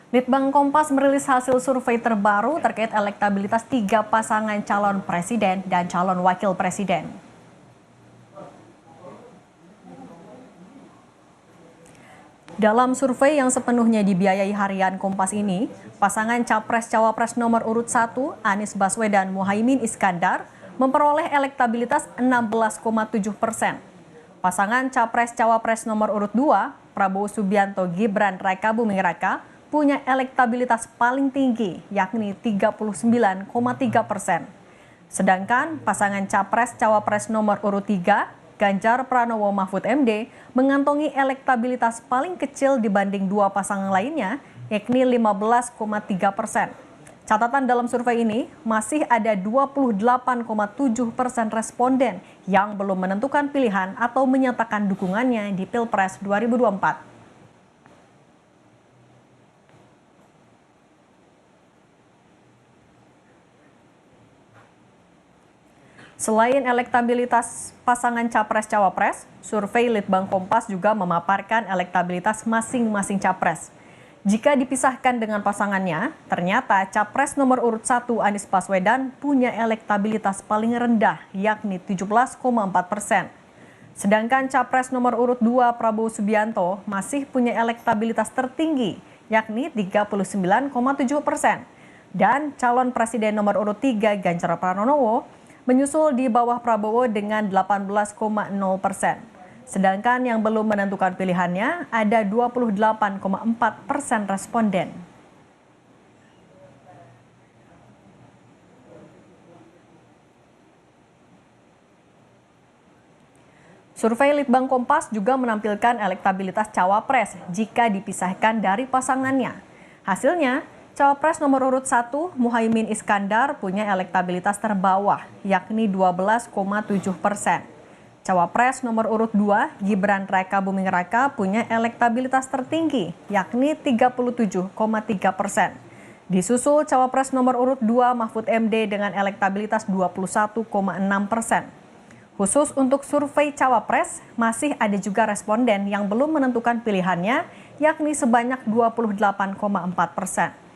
Litbang Kompas merilis hasil survei terbaru terkait elektabilitas 3 pasangan calon presiden dan calon wakil presiden. Dalam survei yang sepenuhnya dibiayai harian Kompas ini, pasangan Capres-Cawapres nomor urut 1 Anies Baswedan Muhaimin Iskandar memperoleh elektabilitas 16,7%. Pasangan Capres-Cawapres nomor urut 2 Prabowo Subianto Gibran Raka Buming Raka punya elektabilitas paling tinggi, yakni 39,3%. Sedangkan pasangan Capres-Cawapres nomor urut 3 Ganjar Pranowo Mahfud MD mengantongi elektabilitas paling kecil dibanding 2 pasangan lainnya, yakni 15,3%. Catatan dalam survei ini, masih ada 28,7% responden yang belum menentukan pilihan atau menyatakan dukungannya di Pilpres 2024. Selain elektabilitas pasangan Capres-Cawapres, survei Litbang Kompas juga memaparkan elektabilitas masing-masing capres. Jika dipisahkan dengan pasangannya, ternyata Capres nomor urut 1 Anies Baswedan punya elektabilitas paling rendah, yakni 17,4%. Sedangkan Capres nomor urut 2 Prabowo Subianto masih punya elektabilitas tertinggi, yakni 39,7%. Dan calon presiden nomor urut 3 Ganjar Pranowo menyusul di bawah Prabowo dengan 18,0%. Sedangkan yang belum menentukan pilihannya ada 28,4% responden. Survei Litbang Kompas juga menampilkan elektabilitas cawapres jika dipisahkan dari pasangannya. Hasilnya, Cawapres nomor urut 1 Muhaimin Iskandar punya elektabilitas terbawah, yakni 12,7%. Cawapres nomor urut 2 Gibran Raka Buming Raka punya elektabilitas tertinggi, yakni 37,3%. Disusul Cawapres nomor urut 2 Mahfud MD dengan elektabilitas 21,6%. Khusus untuk survei Cawapres, masih ada juga responden yang belum menentukan pilihannya, yakni sebanyak 28,4%.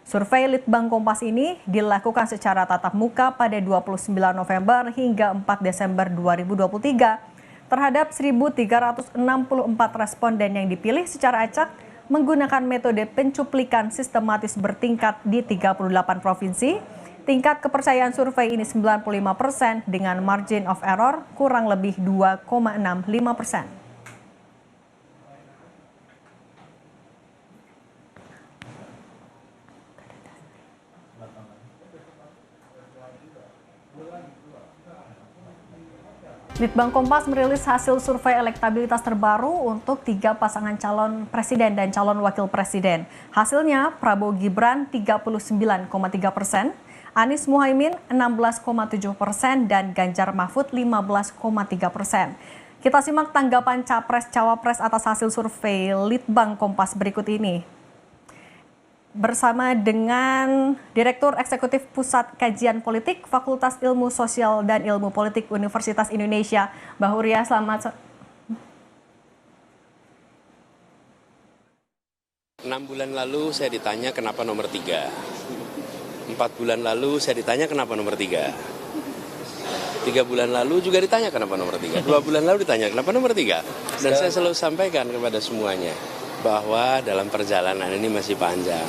Survei Litbang Kompas ini dilakukan secara tatap muka pada 29 November hingga 4 Desember 2023 terhadap 1.364 responden yang dipilih secara acak menggunakan metode pencuplikan sistematis bertingkat di 38 provinsi. Tingkat kepercayaan survei ini 95% dengan margin of error kurang lebih 2,65%. Litbang Kompas merilis hasil survei elektabilitas terbaru untuk 3 pasangan calon presiden dan calon wakil presiden. Hasilnya Prabowo Gibran 39,3%, Anies Muhaimin 16,7% dan Ganjar Mahfud 15,3%. Kita simak tanggapan Capres-Cawapres atas hasil survei Litbang Kompas berikut ini. Bersama dengan Direktur Eksekutif Pusat Kajian Politik Fakultas Ilmu Sosial dan Ilmu Politik Universitas Indonesia, Mbak Huria. Selamat 6 bulan lalu saya ditanya kenapa nomor 3. 4 bulan lalu saya ditanya kenapa nomor 3. 3 bulan lalu juga ditanya kenapa nomor 3. 2 bulan lalu ditanya kenapa nomor 3. Dan saya selalu sampaikan kepada semuanya bahwa dalam perjalanan ini masih panjang.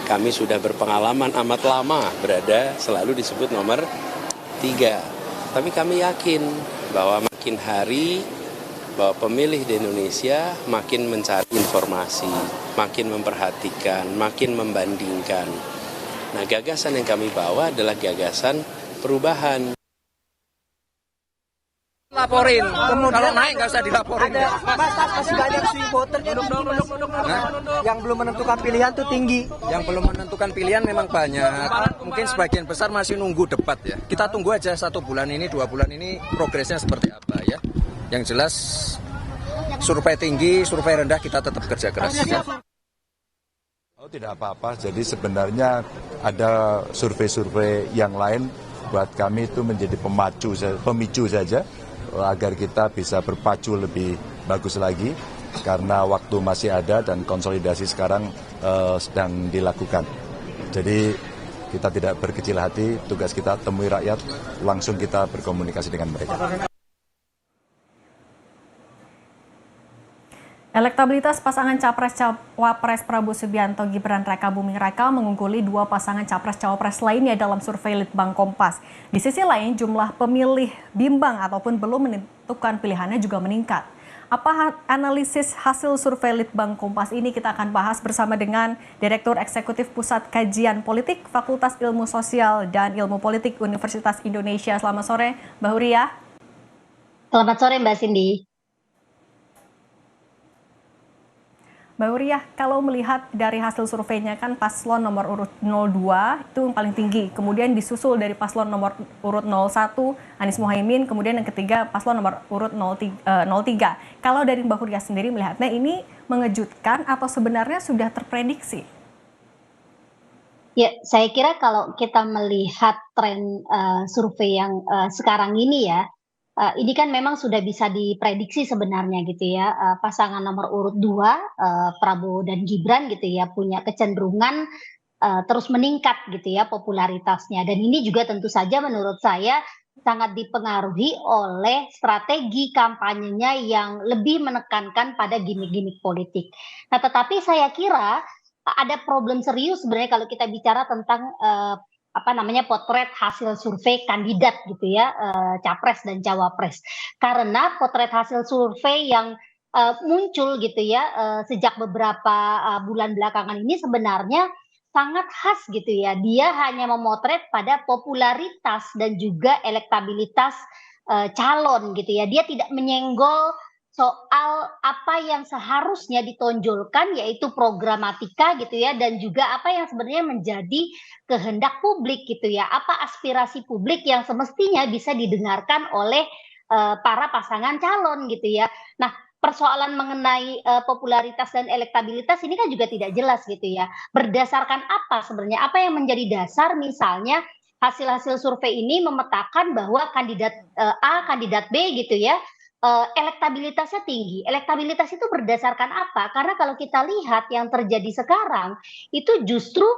Kami sudah berpengalaman amat lama berada selalu disebut nomor 3. Tapi kami yakin bahwa makin hari bahwa pemilih di Indonesia makin mencari informasi, makin memperhatikan, makin membandingkan. Nah, gagasan yang kami bawa adalah gagasan perubahan. Laporin, kalau naik nggak usah dilaporin. Masih banyak swing voternya yang belum menentukan pilihan tuh tinggi. Yang belum menentukan pilihan memang banyak. Mungkin sebagian besar masih nunggu debat ya. Kita tunggu aja 1 bulan ini, 2 bulan ini progresnya seperti apa ya. Yang jelas survei tinggi, survei rendah kita tetap kerja keras. Oh, tidak apa-apa. Jadi sebenarnya ada survei-survei yang lain buat kami itu menjadi pemicu saja agar kita bisa berpacu lebih bagus lagi karena waktu masih ada dan konsolidasi sekarang sedang dilakukan. Jadi kita tidak berkecil hati, tugas kita temui rakyat, langsung kita berkomunikasi dengan mereka. Elektabilitas pasangan Capres-Cawapres Prabowo Subianto Gibran Raka Buming Raka mengungguli dua pasangan Capres-Cawapres lainnya dalam survei Litbang Kompas. Di sisi lain, jumlah pemilih bimbang ataupun belum menentukan pilihannya juga meningkat. Apa analisis hasil survei Litbang Kompas ini kita akan bahas bersama dengan Direktur Eksekutif Pusat Kajian Politik Fakultas Ilmu Sosial dan Ilmu Politik Universitas Indonesia. Selamat sore, Mbak Huria. Selamat sore, Mbak Cindy. Mbak Huria, kalau melihat dari hasil surveinya kan paslon nomor urut 02 itu yang paling tinggi. Kemudian disusul dari paslon nomor urut 01 Anies Mohaimin, kemudian yang ketiga paslon nomor urut 03. Kalau dari Mbak Huria sendiri melihatnya ini mengejutkan atau sebenarnya sudah terprediksi? Ya, saya kira kalau kita melihat tren survei yang sekarang ini ya, ini kan memang sudah bisa diprediksi sebenarnya gitu ya. Pasangan nomor urut 2 Prabowo dan Gibran gitu ya punya kecenderungan terus meningkat gitu ya popularitasnya. Dan ini juga tentu saja menurut saya sangat dipengaruhi oleh strategi kampanyenya yang lebih menekankan pada gimmick-gimmick politik. Nah, tetapi saya kira ada problem serius sebenarnya kalau kita bicara tentang potret hasil survei kandidat gitu ya, capres dan cawapres. Karena potret hasil survei yang muncul gitu ya sejak beberapa bulan belakangan ini sebenarnya sangat khas gitu ya. Dia hanya memotret pada popularitas dan juga elektabilitas calon gitu ya. Dia tidak menyenggol soal apa yang seharusnya ditonjolkan yaitu programatika gitu ya dan juga apa yang sebenarnya menjadi kehendak publik gitu ya. Apa aspirasi publik yang semestinya bisa didengarkan oleh para pasangan calon gitu ya. Nah, persoalan mengenai popularitas dan elektabilitas ini kan juga tidak jelas gitu ya. Berdasarkan apa sebenarnya? Apa yang menjadi dasar misalnya hasil-hasil survei ini memetakan bahwa kandidat A, kandidat B gitu ya elektabilitasnya tinggi. Elektabilitas itu berdasarkan apa? Karena kalau kita lihat yang terjadi sekarang itu justru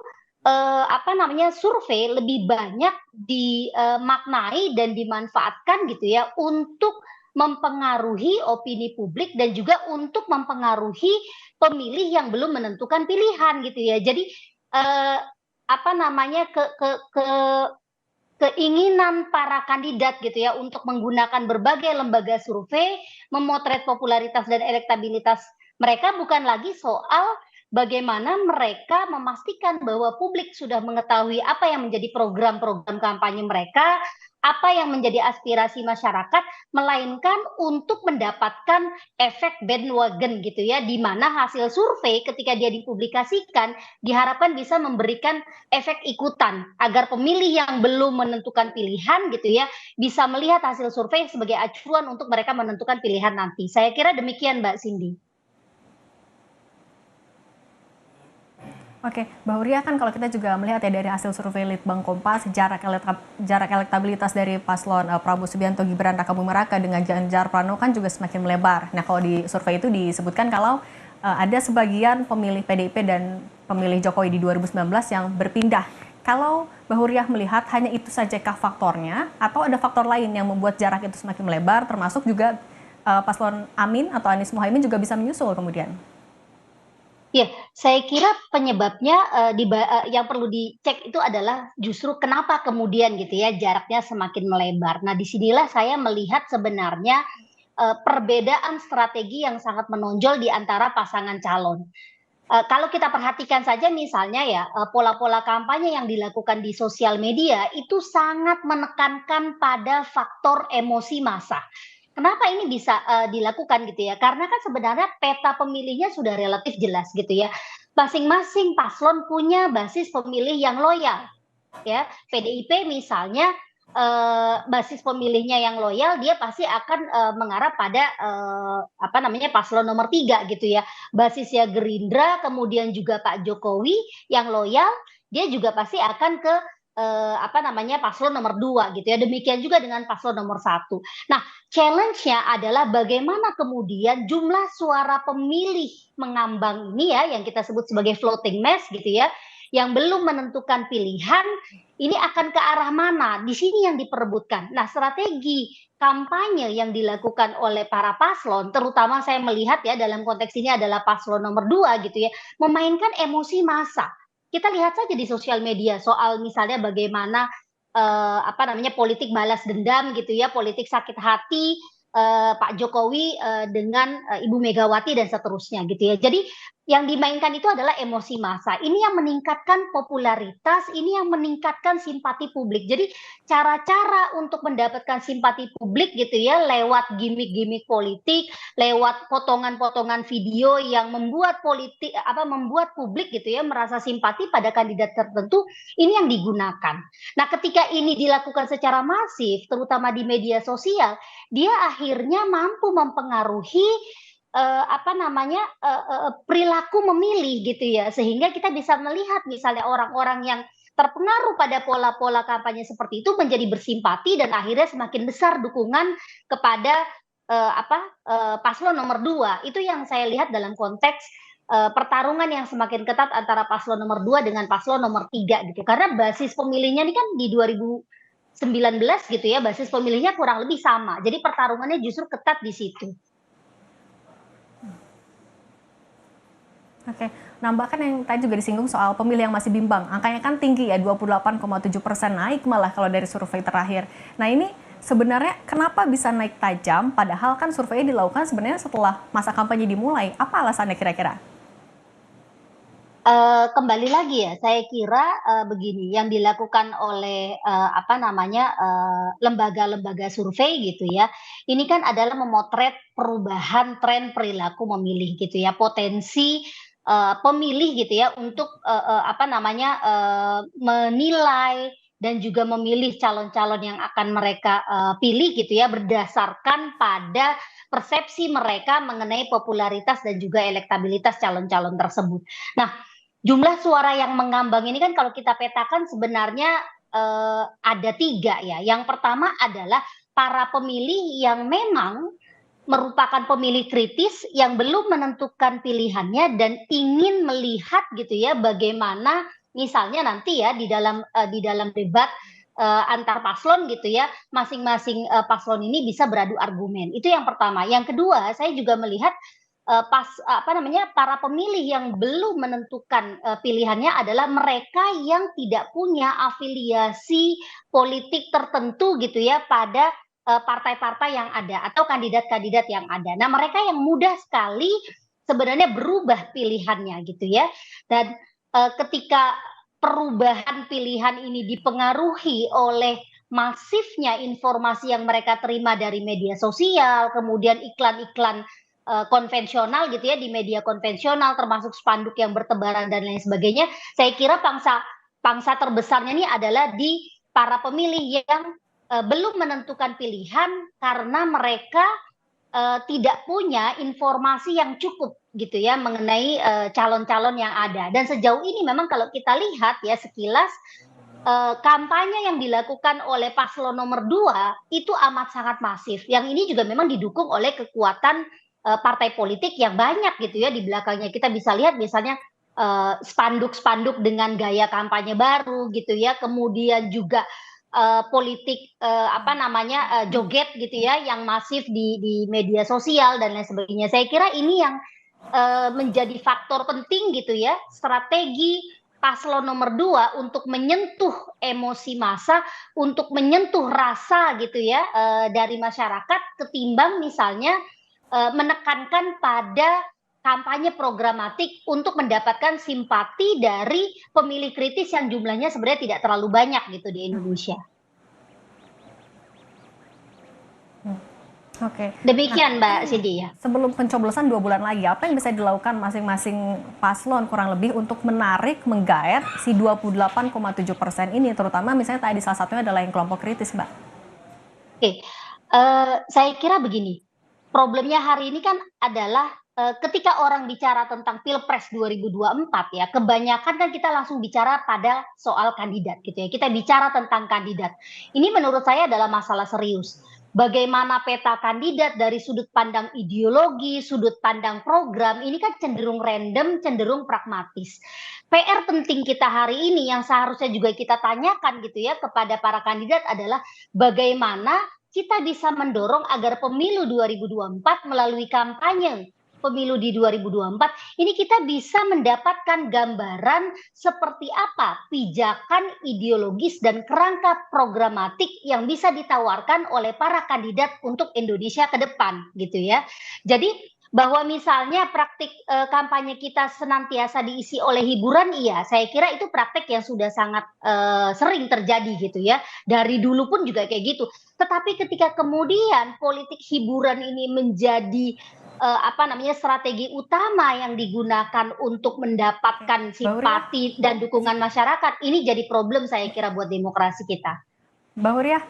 survei lebih banyak dimaknai dan dimanfaatkan gitu ya untuk mempengaruhi opini publik dan juga untuk mempengaruhi pemilih yang belum menentukan pilihan gitu ya. Jadi eh, apa namanya ke keinginan para kandidat gitu ya untuk menggunakan berbagai lembaga survei memotret popularitas dan elektabilitas mereka bukan lagi soal bagaimana mereka memastikan bahwa publik sudah mengetahui apa yang menjadi program-program kampanye mereka, apa yang menjadi aspirasi masyarakat, melainkan untuk mendapatkan efek bandwagon gitu ya, di mana hasil survei ketika dia dipublikasikan diharapkan bisa memberikan efek ikutan agar pemilih yang belum menentukan pilihan gitu ya bisa melihat hasil survei sebagai acuan untuk mereka menentukan pilihan nanti. Saya kira demikian Mbak Cindy. Oke, Mbak Huria kan kalau kita juga melihat ya dari hasil survei Litbang Kompas, jarak elektabilitas dari paslon Prabowo Subianto Gibran Raka Buming Raka dengan Ganjar Pranowo kan juga semakin melebar. Nah, kalau di survei itu disebutkan kalau ada sebagian pemilih PDIP dan pemilih Jokowi di 2019 yang berpindah. Kalau Mbak Huria melihat hanya itu sajakah faktornya atau ada faktor lain yang membuat jarak itu semakin melebar termasuk juga paslon Amin atau Anies Mohaimin juga bisa menyusul kemudian? Ya, saya kira penyebabnya yang perlu dicek itu adalah justru kenapa kemudian gitu ya jaraknya semakin melebar. Nah, disinilah saya melihat sebenarnya perbedaan strategi yang sangat menonjol di antara pasangan calon. Kalau kita perhatikan saja misalnya ya pola-pola kampanye yang dilakukan di sosial media itu sangat menekankan pada faktor emosi massa. Kenapa ini bisa dilakukan gitu ya? Karena kan sebenarnya peta pemilihnya sudah relatif jelas gitu ya. Masing-masing paslon punya basis pemilih yang loyal. Ya, PDIP misalnya basis pemilihnya yang loyal, dia pasti akan mengarah pada paslon nomor 3 gitu ya. Basisnya Gerindra, kemudian juga Pak Jokowi yang loyal, dia juga pasti akan ke apa namanya, paslon nomor 2 gitu ya. Demikian juga dengan paslon nomor 1. Nah, challenge-nya adalah bagaimana kemudian jumlah suara pemilih mengambang ini ya, yang kita sebut sebagai floating mass gitu ya, yang belum menentukan pilihan, ini akan ke arah mana? Di sini yang diperebutkan. Nah, strategi kampanye yang dilakukan oleh para paslon, terutama saya melihat ya dalam konteks ini adalah paslon nomor 2 gitu ya, memainkan emosi massa. Kita lihat saja di sosial media soal misalnya bagaimana, apa namanya, politik balas dendam gitu ya, politik sakit hati, Pak Jokowi, dengan, Ibu Megawati dan seterusnya gitu ya. Jadi yang dimainkan itu adalah emosi massa. Ini yang meningkatkan popularitas, ini yang meningkatkan simpati publik. Jadi cara-cara untuk mendapatkan simpati publik gitu ya, lewat gimik-gimik politik, lewat potongan-potongan video yang membuat publik gitu ya merasa simpati pada kandidat tertentu, ini yang digunakan. Nah, ketika ini dilakukan secara masif, terutama di media sosial, dia akhirnya mampu mempengaruhi apa namanya, perilaku memilih gitu ya, sehingga kita bisa melihat misalnya orang-orang yang terpengaruh pada pola-pola kampanye seperti itu menjadi bersimpati dan akhirnya semakin besar dukungan kepada, paslon nomor 2. Itu yang saya lihat dalam konteks, pertarungan yang semakin ketat antara paslon nomor 2 dengan paslon nomor 3 gitu. Karena basis pemilihnya ini kan di 2019 gitu ya, basis pemilihnya kurang lebih sama. Jadi pertarungannya justru ketat di situ. Oke, nah bahkan yang tadi juga disinggung soal pemilih yang masih bimbang, angkanya kan tinggi ya, 28,7%, naik malah kalau dari survei terakhir. Nah ini sebenarnya kenapa bisa naik tajam, padahal kan surveinya dilakukan sebenarnya setelah masa kampanye dimulai, apa alasannya kira-kira? Kembali lagi ya, saya kira, begini, yang dilakukan oleh, lembaga-lembaga survei gitu ya, ini kan adalah memotret perubahan tren perilaku memilih gitu ya, potensi, pemilih gitu ya untuk, menilai dan juga memilih calon-calon yang akan mereka, pilih gitu ya, berdasarkan pada persepsi mereka mengenai popularitas dan juga elektabilitas calon-calon tersebut. Nah, jumlah suara yang mengambang ini kan kalau kita petakan sebenarnya, ada 3 ya. Yang pertama adalah para pemilih yang memang merupakan pemilih kritis yang belum menentukan pilihannya dan ingin melihat gitu ya bagaimana misalnya nanti ya di dalam debat, antar paslon gitu ya, masing-masing, paslon ini bisa beradu argumen. Itu yang pertama. Yang kedua, saya juga melihat para pemilih yang belum menentukan, pilihannya adalah mereka yang tidak punya afiliasi politik tertentu gitu ya pada, partai-partai yang ada atau kandidat-kandidat yang ada. Nah, mereka yang mudah sekali sebenarnya berubah pilihannya gitu ya. Dan, ketika perubahan pilihan ini dipengaruhi oleh masifnya informasi yang mereka terima dari media sosial, kemudian iklan-iklan konvensional gitu ya, di media konvensional termasuk spanduk yang bertebaran dan lain sebagainya, saya kira pangsa pangsa terbesarnya ini adalah di para pemilih yang, belum menentukan pilihan karena mereka, tidak punya informasi yang cukup gitu ya mengenai, calon-calon yang ada. Dan sejauh ini memang kalau kita lihat ya sekilas, kampanye yang dilakukan oleh paslon nomor 2 itu amat sangat masif, yang ini juga memang didukung oleh kekuatan partai politik yang banyak gitu ya di belakangnya. Kita bisa lihat misalnya, spanduk-spanduk dengan gaya kampanye baru gitu ya, kemudian juga, politik, joget gitu ya yang masif di media sosial dan lain sebagainya. Saya kira ini yang, menjadi faktor penting gitu ya, strategi paslon nomor 2 untuk menyentuh emosi massa, untuk menyentuh rasa gitu ya, dari masyarakat ketimbang misalnya menekankan pada kampanye programatik untuk mendapatkan simpati dari pemilih kritis yang jumlahnya sebenarnya tidak terlalu banyak gitu di Indonesia. Oke, Demikian Mbak Cindy ya. sebelum pencoblosan 2 bulan lagi, apa yang bisa dilakukan masing-masing paslon kurang lebih untuk menarik, menggaet si 28,7% ini, terutama misalnya tadi salah satunya adalah yang kelompok kritis, Mbak? Oke, saya kira begini, problemnya hari ini kan adalah ketika orang bicara tentang Pilpres 2024 ya, kebanyakan kan kita langsung bicara pada soal kandidat gitu ya. Kita bicara tentang kandidat. Ini menurut saya adalah masalah serius. Bagaimana peta kandidat dari sudut pandang ideologi, sudut pandang program, ini kan cenderung random, cenderung pragmatis. PR penting kita hari ini yang seharusnya juga kita tanyakan gitu ya kepada para kandidat adalah bagaimana kita bisa mendorong agar pemilu 2024 melalui kampanye pemilu di 2024 ini kita bisa mendapatkan gambaran seperti apa pijakan ideologis dan kerangka programatik yang bisa ditawarkan oleh para kandidat untuk Indonesia ke depan gitu ya. Jadi bahwa misalnya praktik kampanye kita senantiasa diisi oleh hiburan, iya, saya kira itu praktik yang sudah sangat sering terjadi gitu ya. Dari dulu pun juga kayak gitu. Tetapi ketika kemudian politik hiburan ini menjadi strategi utama yang digunakan untuk mendapatkan simpati dan dukungan masyarakat, ini jadi problem saya kira buat demokrasi kita. Mbak Huriah,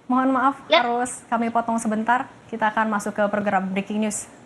mohon maaf Ya. harus kami potong sebentar. Kita akan masuk ke program Breaking News.